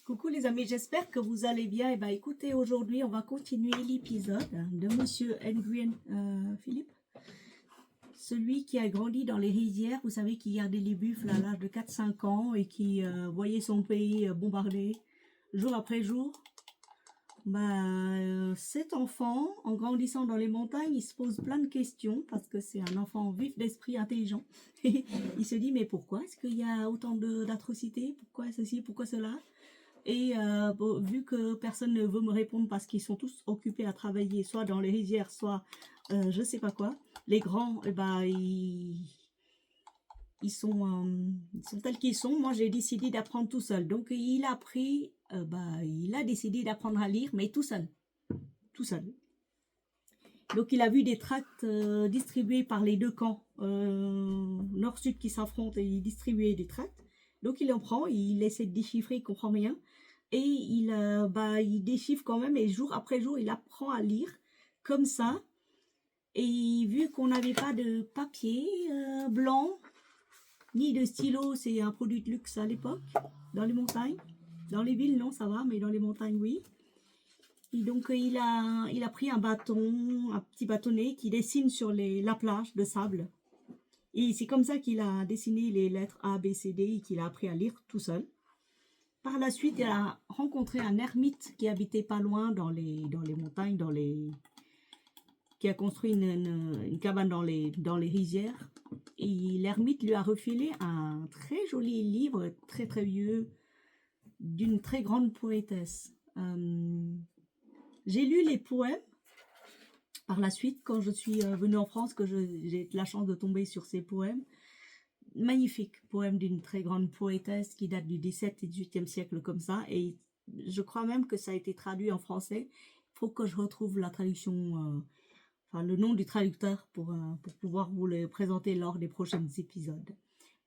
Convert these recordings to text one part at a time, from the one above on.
Coucou les amis, j'espère que vous allez bien. Et écoutez, aujourd'hui on va continuer l'épisode de Monsieur Nguyen Philippe, celui qui a grandi dans les rizières, vous savez, qui gardait les buffles à l'âge de 4-5 ans et qui voyait son pays bombardé jour après jour. Cet enfant, en grandissant dans les montagnes, il se pose plein de questions parce que c'est un enfant vif d'esprit, intelligent. Il se dit mais pourquoi est-ce qu'il y a autant d'atrocités? Pourquoi ceci? Pourquoi cela? Et vu que personne ne veut me répondre parce qu'ils sont tous occupés à travailler, soit dans les rizières, soit je sais pas quoi, les grands, ils sont tels qu'ils sont. Moi, j'ai décidé d'apprendre tout seul. Donc, il a appris, il a décidé d'apprendre à lire, mais tout seul. Tout seul. Donc, il a vu des tracts distribués par les deux camps, nord-sud qui s'affrontent, et il distribuait des tracts. Donc, il en prend, il essaie de déchiffrer, il comprend rien. Et il déchiffre quand même, et jour après jour, il apprend à lire comme ça. Et vu qu'on n'avait pas de papier blanc, ni de stylo, c'est un produit de luxe à l'époque, dans les montagnes. Dans les villes, non, ça va, mais dans les montagnes, oui. Et donc, il a pris un bâton, un petit bâtonnet qui dessine sur la plage de sable. Et c'est comme ça qu'il a dessiné les lettres A, B, C, D et qu'il a appris à lire tout seul. Par la suite, il a rencontré un ermite qui habitait pas loin dans les montagnes, qui a construit une cabane dans les rizières. Et l'ermite lui a refilé un très joli livre, très très vieux, d'une très grande poétesse. J'ai lu les poèmes par la suite quand je suis venue en France, que j'ai la chance de tomber sur ces poèmes. Magnifique poème d'une très grande poétesse qui date du XVIIe et XVIIIe siècle comme ça, et je crois même que ça a été traduit en français. Il faut que je retrouve la traduction, le nom du traducteur pour pouvoir vous le présenter lors des prochains épisodes.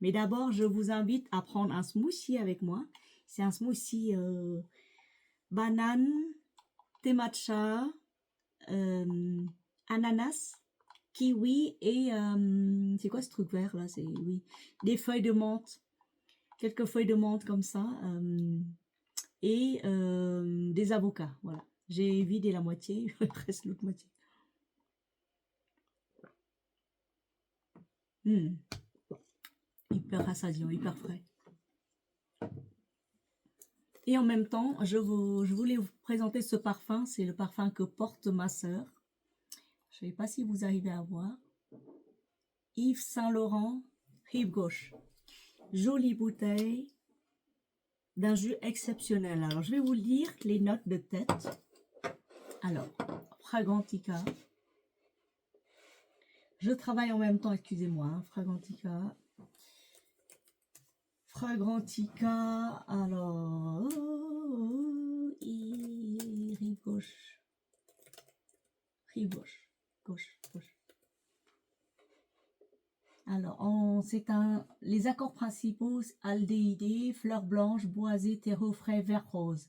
Mais d'abord, je vous invite à prendre un smoothie avec moi. C'est un smoothie banane, thé matcha, ananas, kiwi et c'est quoi ce truc vert là? C'est oui, des feuilles de menthe, quelques feuilles de menthe comme ça, et des avocats. Voilà, j'ai vidé la moitié, il reste l'autre moitié. Hyper rassasiant, hyper frais. Et en même temps, je voulais vous présenter ce parfum. C'est le parfum que porte ma sœur. Je ne sais pas si vous arrivez à voir. Yves Saint Laurent, rive gauche. Jolie bouteille d'un jus exceptionnel. Alors, je vais vous lire les notes de tête. Alors, Fragrantica. Je travaille en même temps, excusez-moi. Hein, Fragrantica, alors, rive gauche. Gauche. Alors, les accords principaux, aldéhyde, fleurs blanches, boisées, terreau frais, vert rose.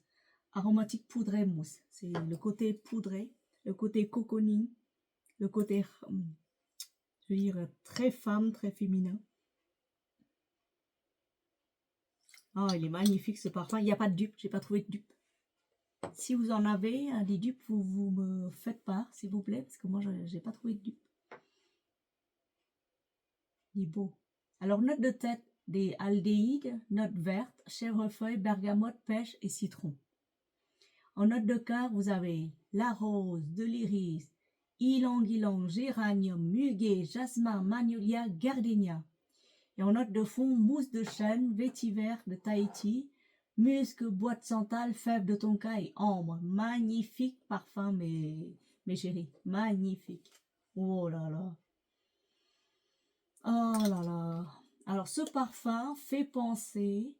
Aromatique poudré, mousse. C'est le côté poudré, le côté cocooning, le côté, je veux dire, très femme, très féminin. Oh, il est magnifique ce parfum. Il n'y a pas de dupe, j'ai pas trouvé de dupe. Si vous en avez des dupes, vous me faites part, s'il vous plaît, parce que moi, j'ai pas trouvé de dupe. Il est beau. Alors, note de tête, des aldéhydes, note verte, chèvrefeuille, bergamote, pêche et citron. En note de cœur, vous avez la rose, de l'iris, ylang-ylang, géranium, muguet, jasmin, magnolia, gardénia. Et en note de fond, mousse de chêne, vétiver de Tahiti, musc, bois de santal, fève de tonka et ambre. Magnifique parfum, mes chéris. Magnifique. Oh là là. Oh là là. Alors, ce parfum fait penser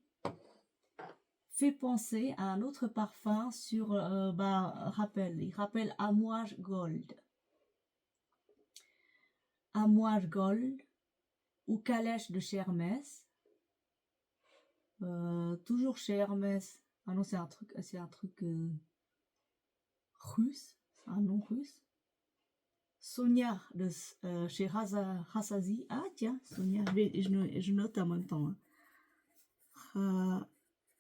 à un autre parfum sur, il rappelle Amouage Gold. Amouage Gold ou Calèche de chez Hermès. Toujours chez Hermès. Ah non, c'est un truc russe, c'est un nom russe. Sonia de chez Rassazi. Ah tiens, Sonia, je note en même temps. Hein.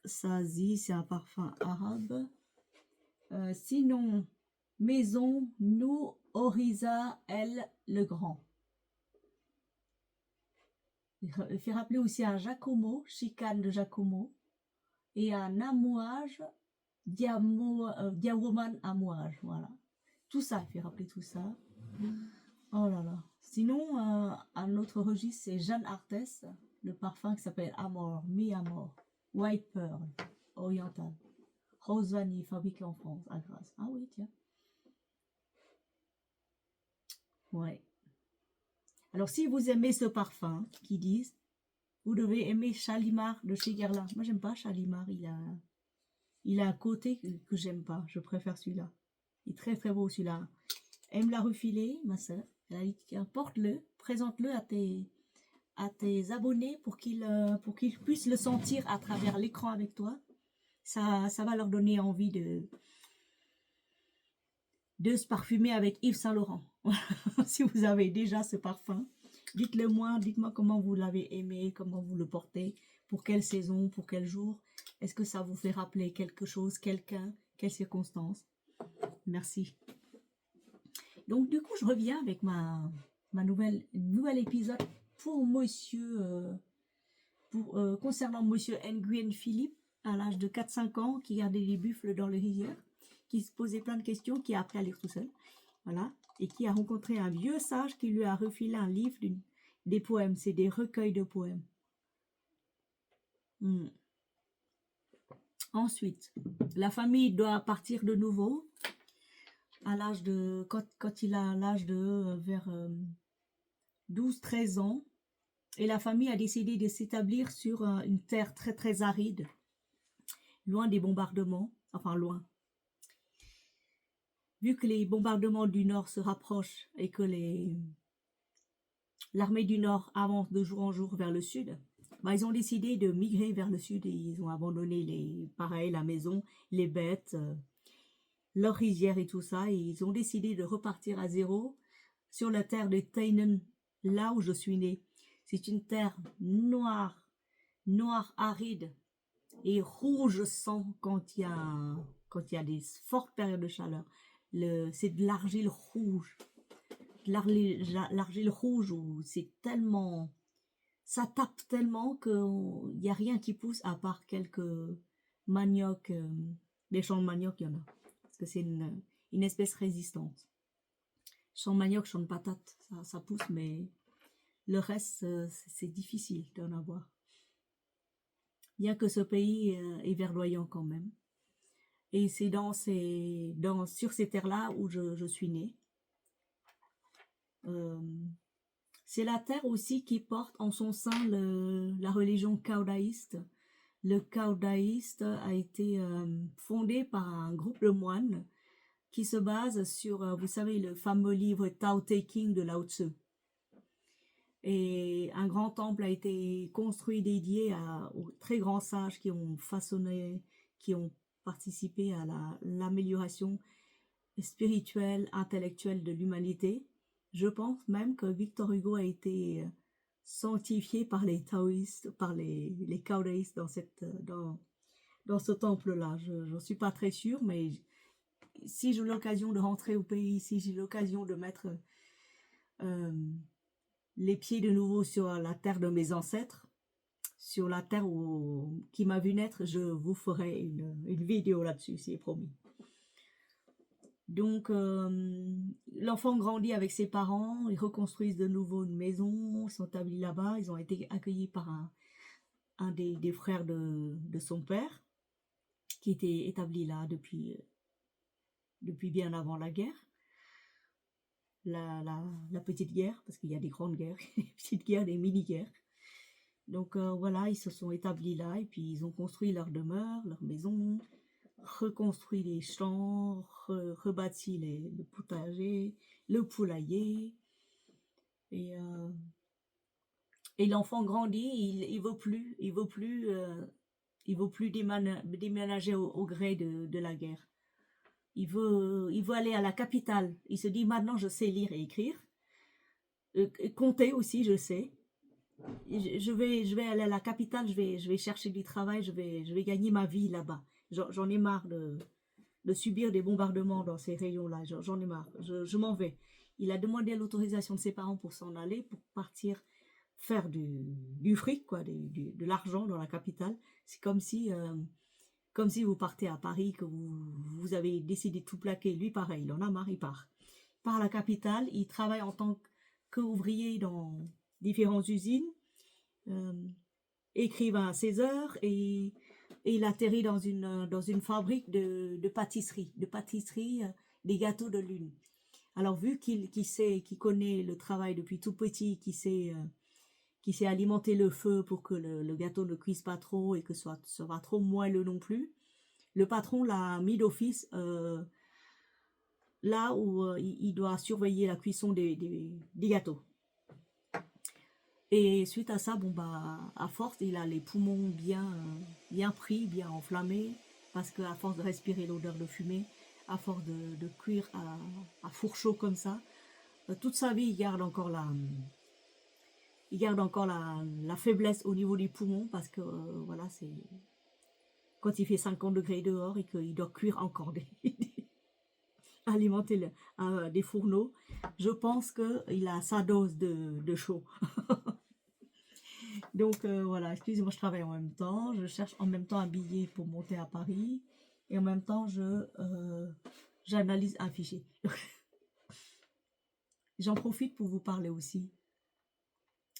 Sazi, c'est un parfum arabe. Sinon, Maison, nous, Oriza, elle, le grand. Il fait rappeler aussi un Giacomo, chicane de Giacomo, et un amouage, diawoman amouage, voilà. Tout ça, il fait rappeler tout ça. Oh là là. Sinon, un autre registre, c'est Jeanne Arthès, le parfum qui s'appelle Amor, Mi Amor, White Pearl, oriental, rose vanille, fabriqué en France, à Grasse. Ah oui, tiens. Ouais. Alors, si vous aimez ce parfum, qui disent, vous devez aimer Chalimar de chez Guerlain. Moi, j'aime pas Chalimar, il a un côté que j'aime pas. Je préfère celui-là. Il est très très beau celui-là. Elle me l'a refilé, ma soeur. Elle a dit, tiens, porte-le, présente-le à tes abonnés pour qu'ils puissent le sentir à travers l'écran avec toi. Ça va leur donner envie de se parfumer avec Yves Saint Laurent. Si vous avez déjà ce parfum, dites-le moi, dites-moi comment vous l'avez aimé, comment vous le portez, pour quelle saison, pour quel jour. Est-ce que ça vous fait rappeler quelque chose, quelqu'un, quelles circonstances? Merci. Donc du coup, je reviens avec ma nouvel épisode pour monsieur, concernant monsieur Nguyen Philippe, à l'âge de 4-5 ans, qui gardait des buffles dans les rizières, qui se posait plein de questions, qui a appris à lire tout seul, voilà, et qui a rencontré un vieux sage qui lui a refilé un livre des poèmes, c'est des recueils de poèmes. Ensuite, la famille doit partir de nouveau, à l'âge de, quand il a l'âge de vers 12-13 ans, et la famille a décidé de s'établir sur une terre très très aride, loin des bombardements, enfin loin. Vu que les bombardements du Nord se rapprochent et que l'armée du Nord avance de jour en jour vers le Sud, bah, ils ont décidé de migrer vers le Sud et ils ont abandonné la maison, les bêtes, leurs rizières et tout ça. Et ils ont décidé de repartir à zéro sur la terre de Tainan, là où je suis née. C'est une terre noire, aride et rouge sang quand il y a des fortes périodes de chaleur. C'est de l'argile rouge. L'argile rouge où c'est tellement, ça tape tellement qu'il n'y a rien qui pousse à part quelques maniocs, des champs de manioc, il y en a. Parce que c'est une espèce résistante. Champ de manioc, champ de patate, ça pousse, mais le reste, c'est difficile d'en avoir. Bien que ce pays est verdoyant quand même. Et c'est sur ces terres-là où je suis née. C'est la terre aussi qui porte en son sein la religion caodaïste. Le caodaïste a été fondé par un groupe de moines qui se base sur, vous savez, le fameux livre Tao Te Ching de Lao Tzu. Et un grand temple a été construit dédié aux très grands sages qui ont participé à l'amélioration spirituelle, intellectuelle de l'humanité. Je pense même que Victor Hugo a été sanctifié par les taoïstes, par les caodaïstes dans ce temple-là. Je n'en suis pas très sûre, mais si j'ai l'occasion de rentrer au pays, si j'ai l'occasion de mettre les pieds de nouveau sur la terre de mes ancêtres, sur la terre qui m'a vu naître, je vous ferai une vidéo là-dessus, c'est promis. Donc, l'enfant grandit avec ses parents, ils reconstruisent de nouveau une maison, ils sont établis là-bas, ils ont été accueillis par un des frères de son père, qui était établi là depuis bien avant la guerre. La petite guerre, parce qu'il y a des grandes guerres, des petites guerres, des mini-guerres. Donc voilà, ils se sont établis là, et puis ils ont construit leur demeure, leur maison, reconstruit les champs, rebâti le potager, le poulailler, et l'enfant grandit, il veut plus déménager au gré de la guerre. Il veut aller à la capitale. Il se dit maintenant je sais lire et écrire, compter aussi je sais. je vais aller à la capitale, je vais chercher du travail, je vais gagner ma vie là-bas. J'en ai marre de subir des bombardements dans ces régions-là. J'en ai marre. Je m'en vais. Il a demandé l'autorisation de ses parents pour s'en aller, pour partir faire du fric, quoi, de l'argent dans la capitale. C'est comme si vous partez à Paris, que vous avez décidé de tout plaquer. Lui, pareil, il en a marre, il part. Il part à la capitale, il travaille en tant qu'ouvrier dans différentes usines, euh, écrivain à 16 heures, et il atterrit dans une fabrique de pâtisserie, des gâteaux de lune. Alors, vu qu'il connaît le travail depuis tout petit, qui sait alimenter le feu pour que le gâteau ne cuise pas trop et que soit pas trop moelleux non plus, le patron l'a mis d'office là où il doit surveiller la cuisson des gâteaux. Et suite à ça, bon bah, à force, il a les poumons bien pris, bien enflammés, parce qu'à force de respirer l'odeur de fumée, à force de cuire à four chaud comme ça, toute sa vie, il garde encore la faiblesse au niveau des poumons, parce que voilà, c'est quand il fait 50 degrés dehors et qu'il doit cuire encore alimenter des fourneaux, je pense qu'il a sa dose de chaud. Donc voilà, excusez-moi, je travaille en même temps, je cherche en même temps un billet pour monter à Paris et en même temps j'analyse un fichier. J'en profite pour vous parler aussi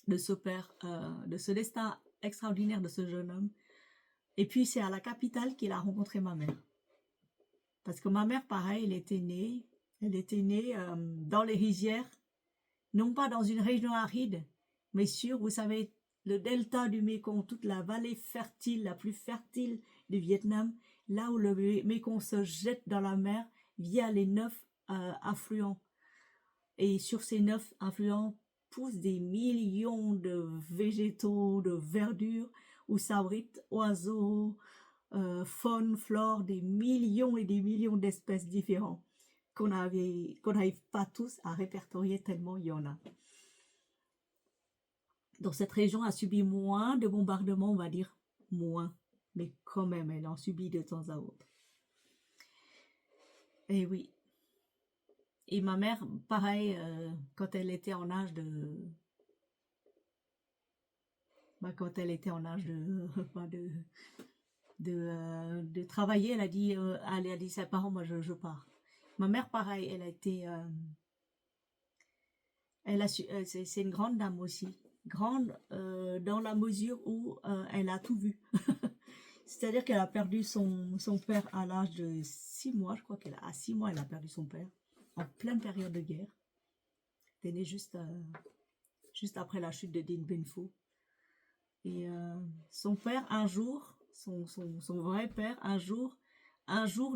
de ce père, de ce destin extraordinaire de ce jeune homme. Et puis c'est à la capitale qu'il a rencontré ma mère. Parce que ma mère, pareil, elle était née dans les rizières, non pas dans une région aride, mais sur, vous savez, le delta du Mékong, toute la vallée fertile, la plus fertile du Vietnam, là où le Mékong se jette dans la mer via les 9 affluents. Et sur ces 9 affluents poussent des millions de végétaux, de verdure, où s'abritent oiseaux, faune, flore, des millions et des millions d'espèces différentes qu'on n'arrive pas tous à répertorier tellement il y en a. Donc cette région a subi moins de bombardements, on va dire moins, mais quand même, elle en subit de temps à autre. Et oui. Et ma mère, pareil, quand elle était en âge quand elle était en âge de travailler, elle a dit à ses parents, moi je pars. Ma mère, pareil, c'est une grande dame aussi, grande dans la mesure où elle a tout vu. C'est-à-dire qu'elle a perdu son père à l'âge de 6 mois, je crois à 6 mois, elle a perdu son père, en pleine période de guerre. Elle est née juste après la chute de Dien Bien Phu. Et son père, un jour, son vrai père, un jour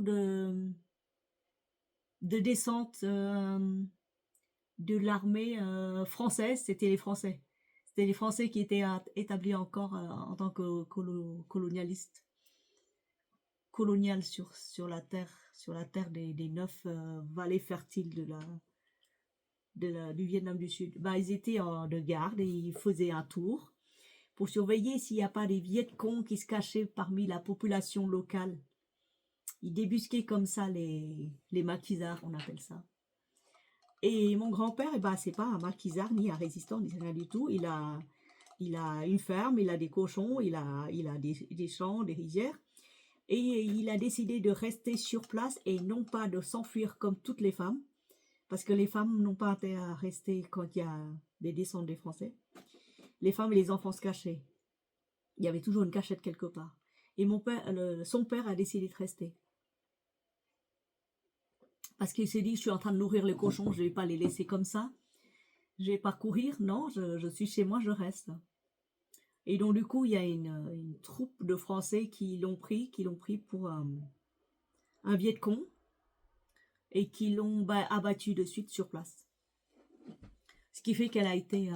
de descente de l'armée française, c'était les Français. C'était les Français qui étaient établis encore en tant que colonialistes. Colonial sur la terre des 9 vallées fertiles du Vietnam du Sud. Bah, ils étaient de garde et ils faisaient un tour pour surveiller s'il n'y a pas des Viet Cong qui se cachaient parmi la population locale. Ils débusquaient comme ça les maquisards, on appelle ça. Et mon grand-père, c'est pas un maquisard, ni un résistant, ni rien du tout. Il a une ferme, il a des cochons, il a des champs, des rizières. Et il a décidé de rester sur place et non pas de s'enfuir comme toutes les femmes. Parce que les femmes n'ont pas intérêt à rester quand il y a des descentes des Français. Les femmes et les enfants se cachaient. Il y avait toujours une cachette quelque part. Et son père a décidé de rester. Parce qu'il s'est dit, je suis en train de nourrir les cochons, je ne vais pas les laisser comme ça. Je vais pas courir, non, je suis chez moi, je reste. Et donc du coup, il y a une troupe de Français qui l'ont pris pour un Viet Cong et qui l'ont abattu de suite sur place. Ce qui fait qu'elle a été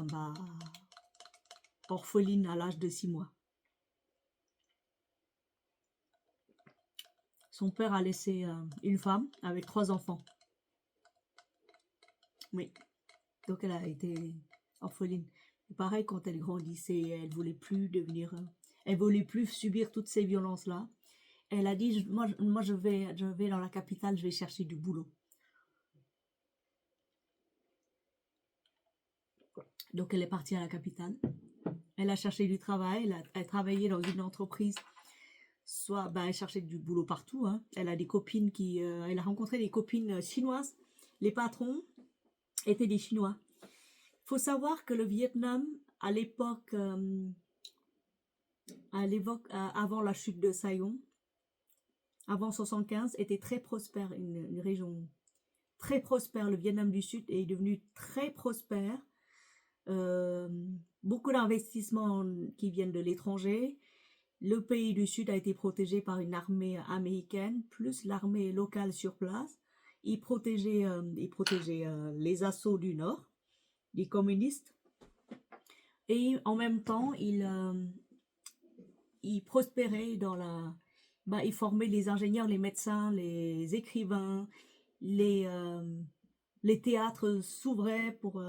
orpheline à l'âge de 6 mois. Son père a laissé une femme avec 3 enfants. Oui. Donc elle a été orpheline. Et pareil, quand elle grandissait, elle voulait plus devenir, elle voulait plus subir toutes ces violences-là. Elle a dit, moi je vais dans la capitale, je vais chercher du boulot. Donc elle est partie à la capitale. Elle a cherché du travail, elle travaillait dans une entreprise. Soit, bah, elle cherchait du boulot partout, hein. Elle a des copines elle a rencontré des copines chinoises. Les patrons étaient des Chinois. Faut savoir que le Vietnam, à l'époque, avant la chute de Saigon, avant 75, était très prospère, une région très prospère. Le Vietnam du Sud est devenu très prospère. Euh, Beaucoup d'investissements qui viennent de l'étranger. Le pays du Sud a été protégé par une armée américaine, plus l'armée locale sur place. Ils protégeaient les assauts du Nord, des communistes. Et en même temps, ils prospéraient dans la... Bah, ils formaient les ingénieurs, les médecins, les écrivains, les, euh, les théâtres s'ouvraient pour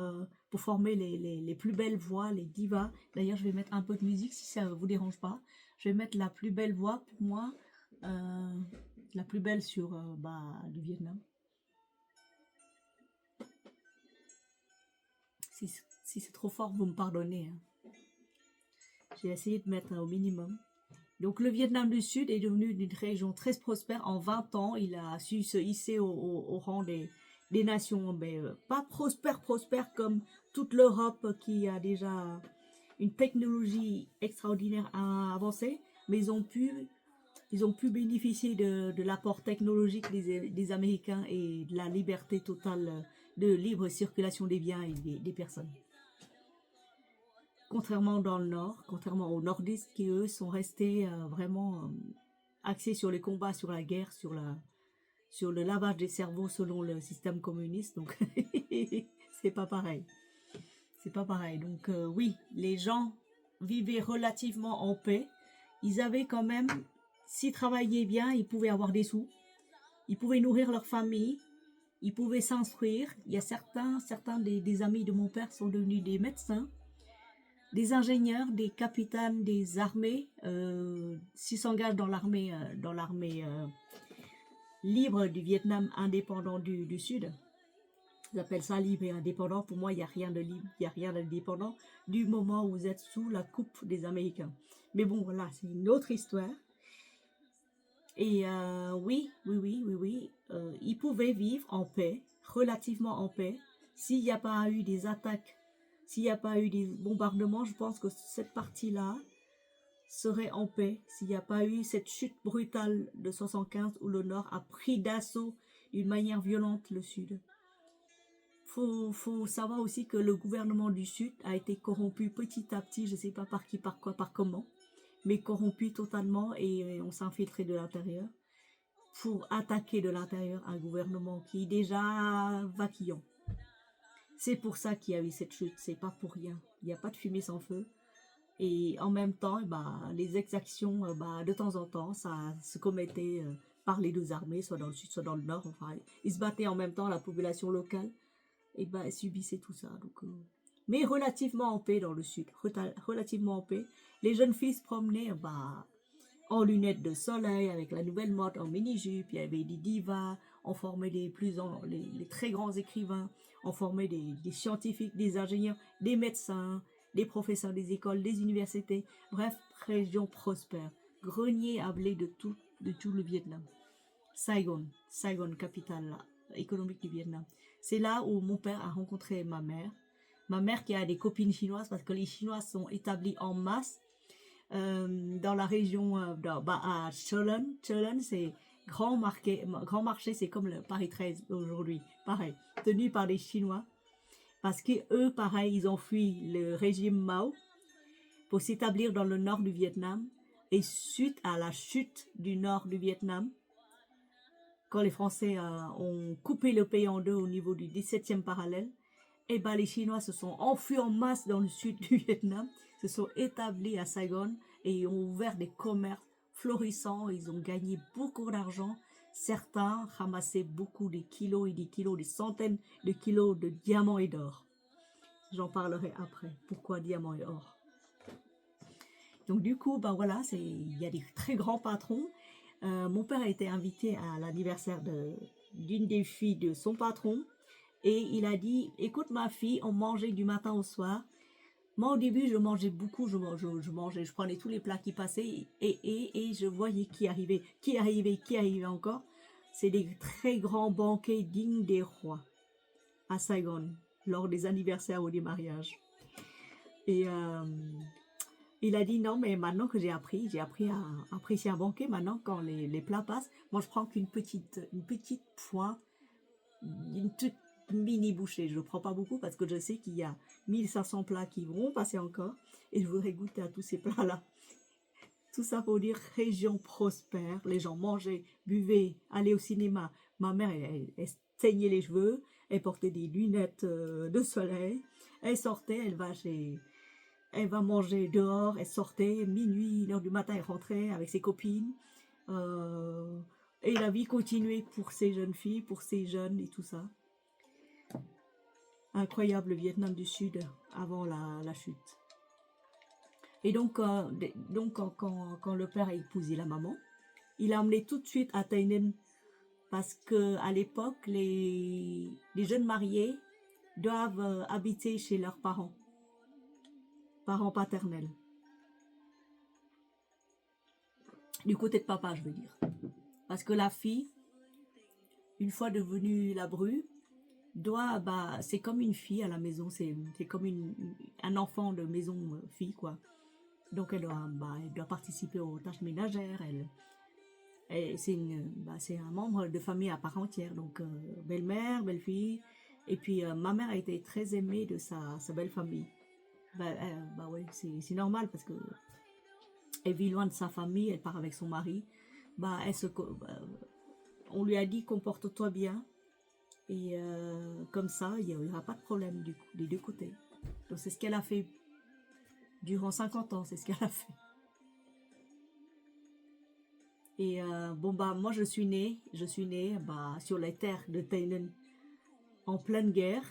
former les plus belles voix, les divas. D'ailleurs, je vais mettre un peu de musique si ça ne vous dérange pas. Je vais mettre la plus belle voix pour moi, la plus belle sur du Vietnam. Si c'est trop fort, vous me pardonnez, hein. J'ai essayé de mettre au minimum. Donc le Vietnam du Sud est devenu une région très prospère. En 20 ans, il a su se hisser au rang des nations, mais pas prospères comme toute l'Europe qui a déjà une technologie extraordinaire à avancer, mais ils ont pu bénéficier de l'apport technologique des Américains et de la liberté totale de libre circulation des biens et des personnes. Contrairement dans le Nord, contrairement aux nordistes qui, eux, sont restés vraiment axés sur les combats, sur la guerre, sur le lavage des cerveaux selon le système communiste. Donc, c'est pas pareil. C'est pas pareil. Donc, oui, les gens vivaient relativement en paix. Ils avaient quand même, s'ils travaillaient bien, ils pouvaient avoir des sous. Ils pouvaient nourrir leur famille. Ils pouvaient s'instruire. Il y a certains des amis de mon père sont devenus des médecins, des ingénieurs, des capitaines des armées, s'ils s'engagent dans l'armée libre du Vietnam indépendant du Sud. Ils appellent ça libre et indépendant. Pour moi, il n'y a rien de libre, il n'y a rien d'indépendant du moment où vous êtes sous la coupe des Américains. Mais bon, voilà, c'est une autre histoire. Et oui, ils pouvaient vivre en paix, relativement en paix, s'il n'y a pas eu des attaques. S'il n'y a pas eu des bombardements, je pense que cette partie-là serait en paix. S'il n'y a pas eu cette chute brutale de 75 où le Nord a pris d'assaut d'une manière violente le Sud. Faut savoir aussi que le gouvernement du Sud a été corrompu petit à petit, je ne sais pas par qui, par quoi, par comment, mais corrompu totalement et on s'est infiltré de l'intérieur pour attaquer de l'intérieur un gouvernement qui est déjà vacillant. C'est pour ça qu'il y a eu cette chute, c'est pas pour rien. Il n'y a pas de fumée sans feu. Et en même temps, les exactions, de temps en temps, ça se commettait par les deux armées, soit dans le sud, soit dans le nord. Enfin, ils se battaient en même temps, la population locale, et subissait tout ça. Donc, mais relativement en paix dans le sud, relativement en paix. Les jeunes filles se promenaient en lunettes de soleil, avec la nouvelle mode, en mini-jupe. Il y avait des divas, on formait les très grands écrivains, on formait des scientifiques, des ingénieurs, des médecins, des professeurs des écoles, des universités. Bref, région prospère, grenier à blé de tout le Vietnam. Saigon, capitale économique du Vietnam. C'est là où mon père a rencontré ma mère. Ma mère qui a des copines chinoises, parce que les Chinois sont établis en masse dans la région à Cholen. Cholen, c'est grand marché, c'est comme le Paris 13 aujourd'hui, pareil, tenu par les Chinois. Parce que eux, pareil, ils ont fui le régime Mao pour s'établir dans le nord du Vietnam. Et suite à la chute du nord du Vietnam, quand les Français ont coupé le pays en deux au niveau du 17e parallèle, les Chinois se sont enfuis en masse dans le sud du Vietnam, se sont établis à Saigon et ont ouvert des commerces florissants. Ils ont gagné beaucoup d'argent. Certains ramassaient beaucoup des kilos et des kilos, des centaines de kilos de diamants et d'or. J'en parlerai après. Pourquoi diamant et or. Donc du coup, bah voilà, il y a des très grands patrons. Mon père a été invité à l'anniversaire d'une des filles de son patron. Et il a dit, écoute ma fille, on mangeait du matin au soir. Moi au début, je mangeais beaucoup, je mangeais, je prenais tous les plats qui passaient et je voyais qui arrivait encore. C'est des très grands banquets dignes des rois à Saigon, lors des anniversaires ou des mariages. Et il a dit non, mais maintenant que j'ai appris à apprécier un banquet. Maintenant, quand les plats passent, moi je prends qu'une petite pointe, une toute mini bouchée. Je ne prends pas beaucoup parce que je sais qu'il y a 1500 plats qui vont passer encore et je voudrais goûter à tous ces plats-là. Tout ça pour dire région prospère. Les gens mangeaient, buvaient, allaient au cinéma. Ma mère, elle saignait les cheveux, elle portait des lunettes de soleil, elle sortait, elle va manger dehors, elle sortait, minuit, 1h du matin, elle rentrait avec ses copines. Et la vie continuait pour ces jeunes filles, pour ces jeunes et tout ça. Incroyable le Vietnam du Sud avant la chute. Et donc, quand le père a épousé la maman, il a emmené tout de suite à Tay Ninh parce qu'à l'époque, les jeunes mariés doivent habiter chez leurs parents paternels. Du côté de papa, je veux dire. Parce que la fille, une fois devenue la bru, c'est comme une fille à la maison, c'est comme un enfant de maison fille, quoi. Donc elle doit participer aux tâches ménagères, c'est un membre de famille à part entière, donc belle-mère, belle-fille, et puis ma mère a été très aimée de sa belle famille. Ouais, c'est normal parce que elle vit loin de sa famille, elle part avec son mari, on lui a dit comporte-toi bien, et comme ça il n'y aura pas de problème des deux côtés. Donc c'est ce qu'elle a fait durant 50 ans, c'est ce qu'elle a fait. Et moi je suis née sur les terres de Tay Ninh en pleine guerre.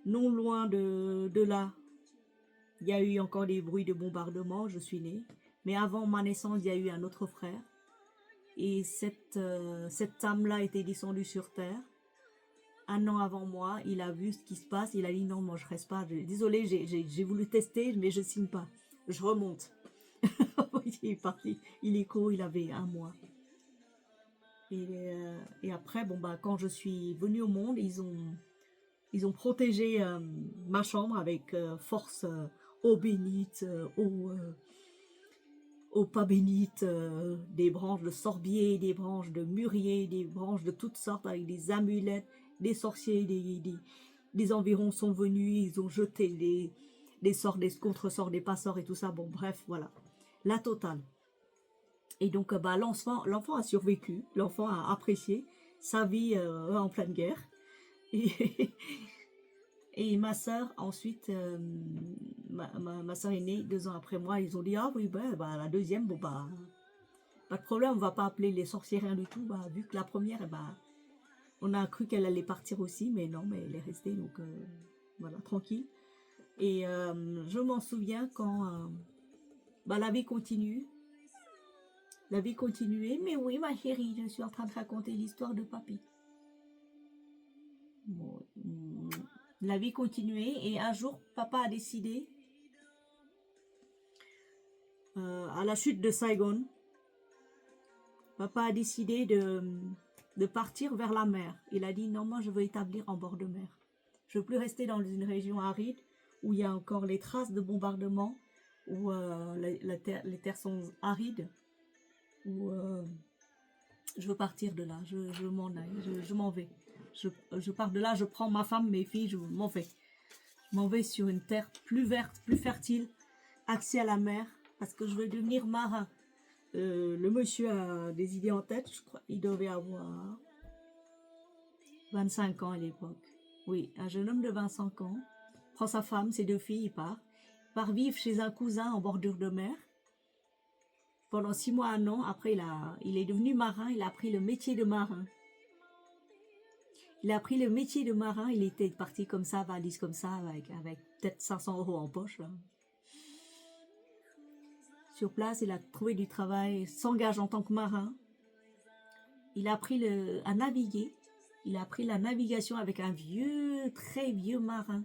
Non loin de là, il y a eu encore des bruits de bombardement, je suis née. Mais avant ma naissance, il y a eu un autre frère. Et cette âme-là était descendue sur terre. 1 an avant moi, il a vu ce qui se passe, il a dit non, moi je reste pas. Désolé, j'ai voulu tester, mais je signe pas. Je remonte. Il est parti, il est court, il avait 1 mois. Et après, quand je suis venue au monde, ils ont protégé ma chambre avec force, eau bénite, eau pas bénite, des branches de sorbier, des branches de mûrier, des branches de toutes sortes avec des amulettes, des sorciers, des environs sont venus, ils ont jeté des sorts, des contre-sorts, des pas-sorts et tout ça. Bon, bref, voilà, la totale. Et donc, l'enfant a survécu, l'enfant a apprécié sa vie en pleine guerre. Et ma soeur, ensuite, ma soeur est née 2 ans après moi. Ils ont dit, ah oui, la deuxième, pas de problème, on va pas appeler les sorciers, rien du tout. Vu que la première, on a cru qu'elle allait partir aussi, mais non, mais elle est restée, donc voilà, tranquille. Et je m'en souviens quand la vie continue. La vie continuait, mais oui, ma chérie, je suis en train de raconter l'histoire de papy. Bon, la vie continuait et un jour, papa a décidé, à la chute de Saigon, papa a décidé de partir vers la mer. Il a dit non, moi je veux établir en bord de mer. Je ne veux plus rester dans une région aride où il y a encore les traces de bombardement, où les terres sont arides, où je veux partir de là, je m'en aille, je m'en vais. Je pars de là, je prends ma femme, mes filles, je m'en vais. Je m'en vais sur une terre plus verte, plus fertile, accès à la mer, parce que je veux devenir marin. Le monsieur a des idées en tête, je crois, il devait avoir 25 ans à l'époque. Oui, un jeune homme de 25 ans, prend sa femme, ses 2 filles, il part vivre chez un cousin en bordure de mer. Pendant 6 mois, 1 an, après il est devenu marin, il a appris le métier de marin. Il a appris le métier de marin. Il était parti comme ça, valise comme ça, avec peut-être 500 € en poche. Là. Sur place, il a trouvé du travail, s'engage en tant que marin. Il a appris à naviguer. Il a appris la navigation avec un vieux, très vieux marin.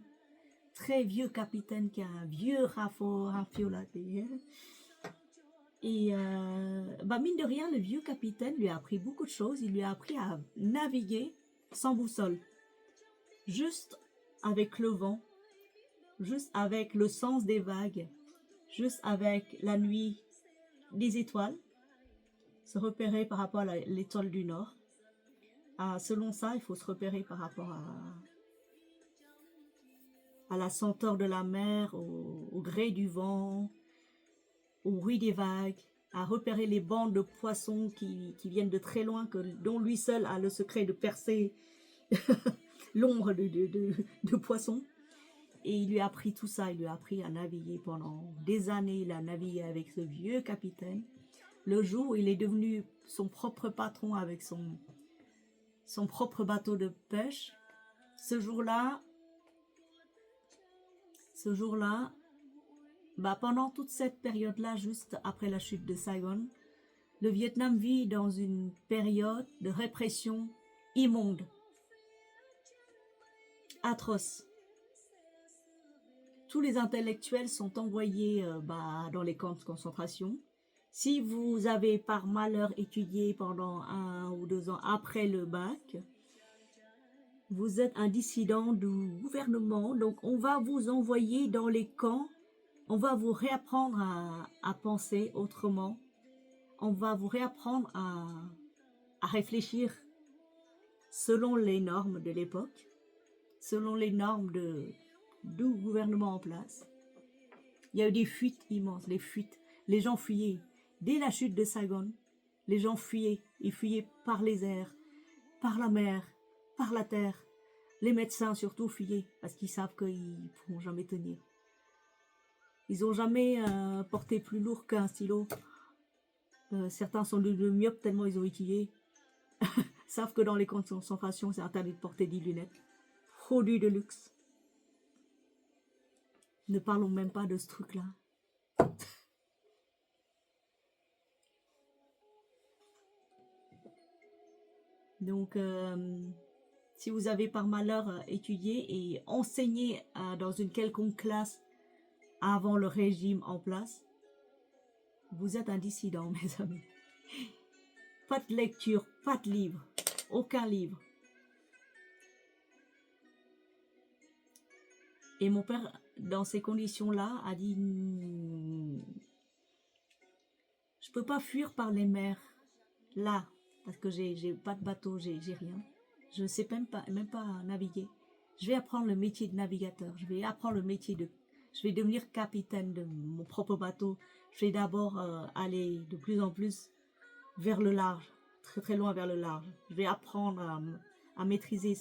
Très vieux capitaine qui a un vieux rafiolaté. Et mine de rien, le vieux capitaine lui a appris beaucoup de choses. Il lui a appris à naviguer sans boussole. Juste avec le vent. Juste avec le sens des vagues. Juste avec la nuit des étoiles. Se repérer par rapport à l'étoile du Nord. Selon ça, il faut se repérer par rapport à la senteur de la mer, au gré du vent, au bruit des vagues, à repérer les bandes de poissons qui viennent de très loin, dont lui seul a le secret de percer l'ombre de poissons. Et il lui a appris tout ça, il lui a appris à naviguer pendant des années. Il a navigué avec ce vieux capitaine. Le jour où il est devenu son propre patron avec son propre bateau de pêche, ce jour-là, pendant toute cette période-là, juste après la chute de Saigon, le Vietnam vit dans une période de répression immonde, atroce. Tous les intellectuels sont envoyés dans les camps de concentration. Si vous avez par malheur étudié pendant 1 ou 2 ans après le bac, vous êtes un dissident du gouvernement, donc on va vous envoyer dans les camps, on va vous réapprendre à penser autrement, on va vous réapprendre à réfléchir selon les normes de l'époque, selon les normes du gouvernement en place. Il y a eu des fuites immenses, les gens fuyaient. Dès la chute de Saigon, les gens fuyaient, ils fuyaient par les airs, par la mer, par la terre. Les médecins surtout fuyaient parce qu'ils savent qu'ils ne pourront jamais tenir. Ils n'ont jamais porté plus lourd qu'un stylo. Certains sont de myopes tellement ils ont étudié. Savent que dans les camps de concentration, c'est interdit de porter des lunettes. Produit de luxe. Ne parlons même pas de ce truc-là. Donc, si vous avez par malheur étudié et enseigné dans une quelconque classe avant le régime en place, vous êtes un dissident, mes amis. Pas de lecture, pas de livre, aucun livre. Et mon père, dans ces conditions-là, a dit « Je peux pas fuir par les mers, là, parce que j'ai pas de bateau, j'ai rien. Je ne sais même pas naviguer. Je vais apprendre le métier de navigateur. Je vais devenir capitaine de mon propre bateau. Je vais d'abord aller de plus en plus vers le large, très très loin vers le large. Je vais apprendre à maîtriser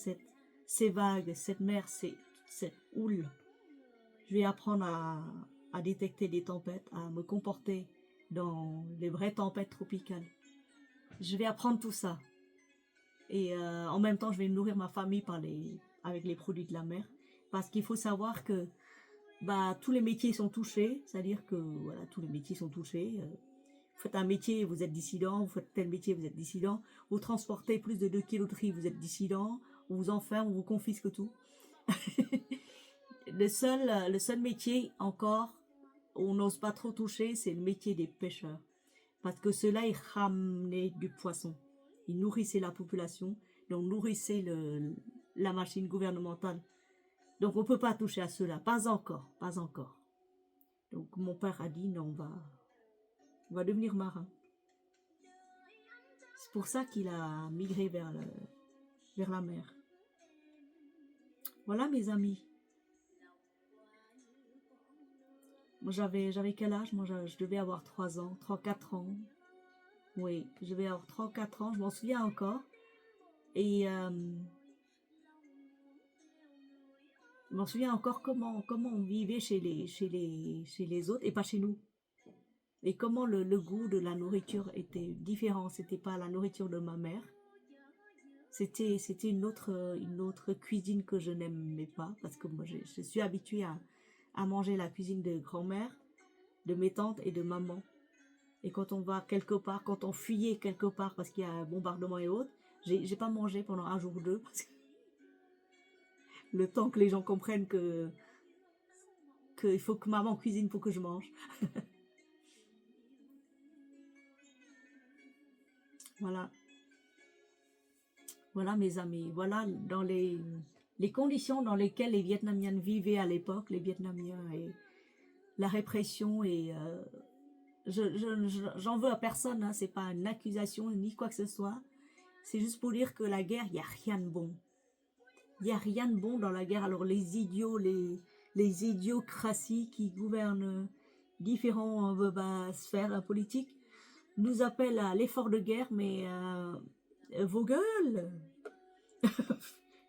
ces vagues, cette mer, cette houle. Je vais apprendre à détecter des tempêtes, à me comporter dans les vraies tempêtes tropicales. Je vais apprendre tout ça. Et en même temps, je vais nourrir ma famille avec les produits de la mer. Parce qu'il faut savoir que tous les métiers sont touchés. C'est-à-dire que voilà, tous les métiers sont touchés. Vous faites un métier, vous êtes dissident. Vous faites tel métier, vous êtes dissident. Vous transportez plus de 2 kilos de riz, vous êtes dissident. On vous enferme, on vous confisque tout. Le seul métier encore où on n'ose pas trop toucher, c'est le métier des pêcheurs. Parce que ceux-là, ils ramenaient du poisson. Ils nourrissaient la population, donc nourrissaient la machine gouvernementale. Donc on ne peut pas toucher à ceux-là, pas encore. Donc mon père a dit non, on va devenir marin. C'est pour ça qu'il a migré vers la mer. Voilà mes amis. Moi j'avais quel âge? Moi je devais avoir 3-4 ans. Oui, je devais avoir 3-4 ans, je m'en souviens encore. Et je m'en souviens encore comment on vivait chez les autres et pas chez nous. Et comment le goût de la nourriture était différent. C'était pas la nourriture de ma mère. C'était une autre cuisine que je n'aimais pas, parce que moi, je suis habituée à manger la cuisine de grand-mère, de mes tantes et de maman. Et quand on va quelque part, quand on fuyait quelque part parce qu'il y a un bombardement et autres, j'ai pas mangé pendant un jour ou deux, parce que le temps que les gens comprennent que il faut que maman cuisine pour que je mange. Voilà, voilà mes amis, voilà dans les conditions dans lesquelles les Vietnamiens vivaient à l'époque, les Vietnamiens, et la répression, et j'en veux à personne, hein, c'est pas une accusation ni quoi que ce soit, c'est juste pour dire que la guerre, il n'y a rien de bon. Il n'y a rien de bon dans la guerre. Alors les idiots, les idiocraties qui gouvernent différentes sphères politiques nous appellent à l'effort de guerre, mais vos gueules,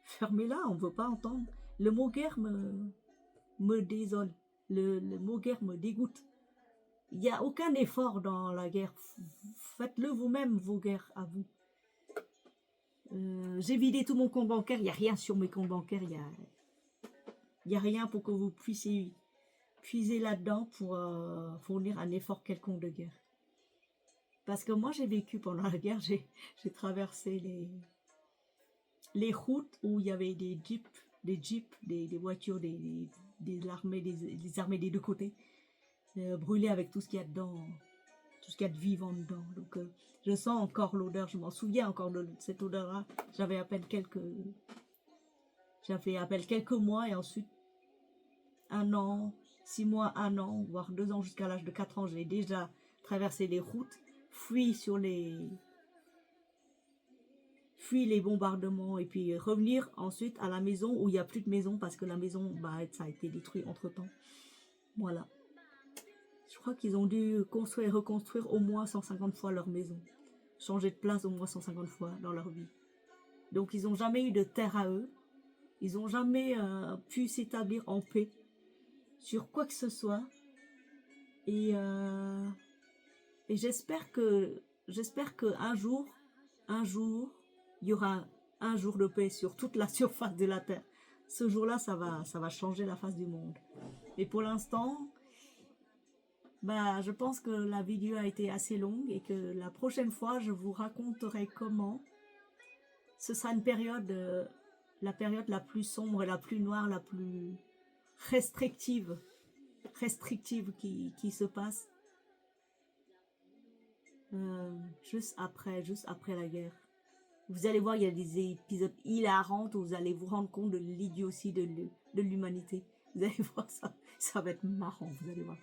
fermez-la, on ne veut pas entendre. Le mot guerre me désole, le mot guerre me dégoûte. Il n'y a aucun effort dans la guerre. Faites-le vous-même, vos guerres, à vous. J'ai vidé tout mon compte bancaire, il n'y a rien sur mes comptes bancaires, il y a rien pour que vous puissiez puiser là-dedans pour fournir un effort quelconque de guerre. Parce que moi, j'ai vécu pendant la guerre, j'ai traversé les routes où il y avait des jeeps, des voitures, des armées, des armées des deux côtés, brûlées avec tout ce qu'il y a dedans, tout ce qu'il y a de vivant dedans. Donc, je sens encore l'odeur, je m'en souviens encore de cette odeur-là. J'avais à peine quelques mois, et ensuite 1 an, 6 mois, 1 an, voire 2 ans, jusqu'à l'âge de 4 ans, j'ai déjà traversé les routes, fui les bombardements, et puis revenir ensuite à la maison où il n'y a plus de maison parce que la maison, ça a été détruit entre temps. Voilà. Je crois qu'ils ont dû construire et reconstruire au moins 150 fois leur maison. Changer de place au moins 150 fois dans leur vie. Donc ils n'ont jamais eu de terre à eux. Ils n'ont jamais pu s'établir en paix sur quoi que ce soit. Et j'espère que un jour, il y aura un jour de paix sur toute la surface de la terre. Ce jour-là, ça va changer la face du monde. Et pour l'instant, je pense que la vidéo a été assez longue, et que la prochaine fois, je vous raconterai comment ce sera une période, la période la plus sombre, la plus noire, la plus restrictive qui se passe juste après la guerre. Vous allez voir, il y a des épisodes hilarants où vous allez vous rendre compte de l'idiotie de l'humanité. Vous allez voir, ça va être marrant, vous allez voir.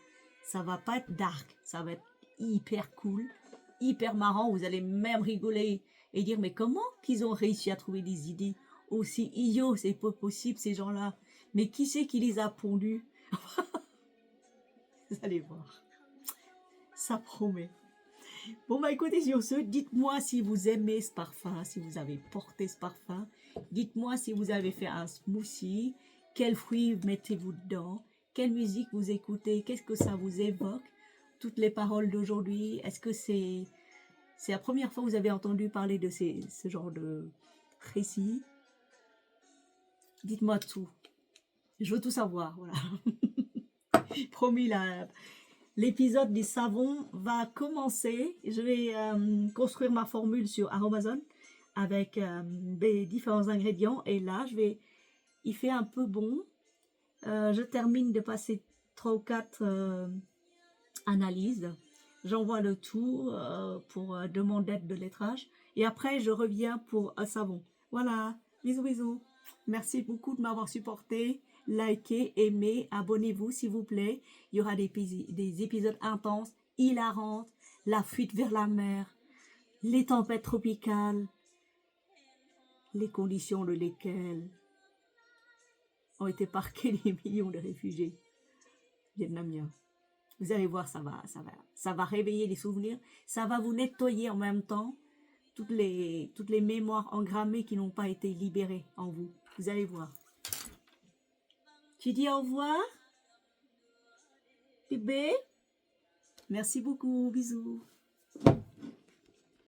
Ça va pas être dark, ça va être hyper cool, hyper marrant. Vous allez même rigoler et dire, mais comment qu'ils ont réussi à trouver des idées aussi idiots? C'est pas possible, ces gens-là. Mais qui c'est qui les a pondus? Vous allez voir, ça promet. Bon, écoutez, sur ce, dites-moi si vous aimez ce parfum, si vous avez porté ce parfum. Dites-moi si vous avez fait un smoothie, quels fruits mettez-vous dedans, quelle musique vous écoutez, qu'est-ce que ça vous évoque, toutes les paroles d'aujourd'hui. Est-ce que c'est la première fois que vous avez entendu parler de ce genre de récit? Dites-moi tout. Je veux tout savoir, voilà. Promis, l'épisode des savons va commencer. Je vais construire ma formule sur Amazon avec des différents ingrédients. Et là, il fait un peu bon. Je termine de passer 3 ou 4 analyses. J'envoie le tout pour demander de lettrage. Et après, je reviens pour un savon. Voilà. Bisous, bisous. Merci beaucoup de m'avoir supporté. Likez, aimez, abonnez-vous s'il vous plaît. Il y aura des épisodes intenses, hilarantes, la fuite vers la mer, les tempêtes tropicales, les conditions de lesquelles ont été parqués des millions de réfugiés vietnamiens. Vous allez voir, ça va réveiller les souvenirs, ça va vous nettoyer en même temps toutes les mémoires engrammées qui n'ont pas été libérées en vous. Vous allez voir. Tu dis au revoir, bébé? Merci beaucoup, bisous.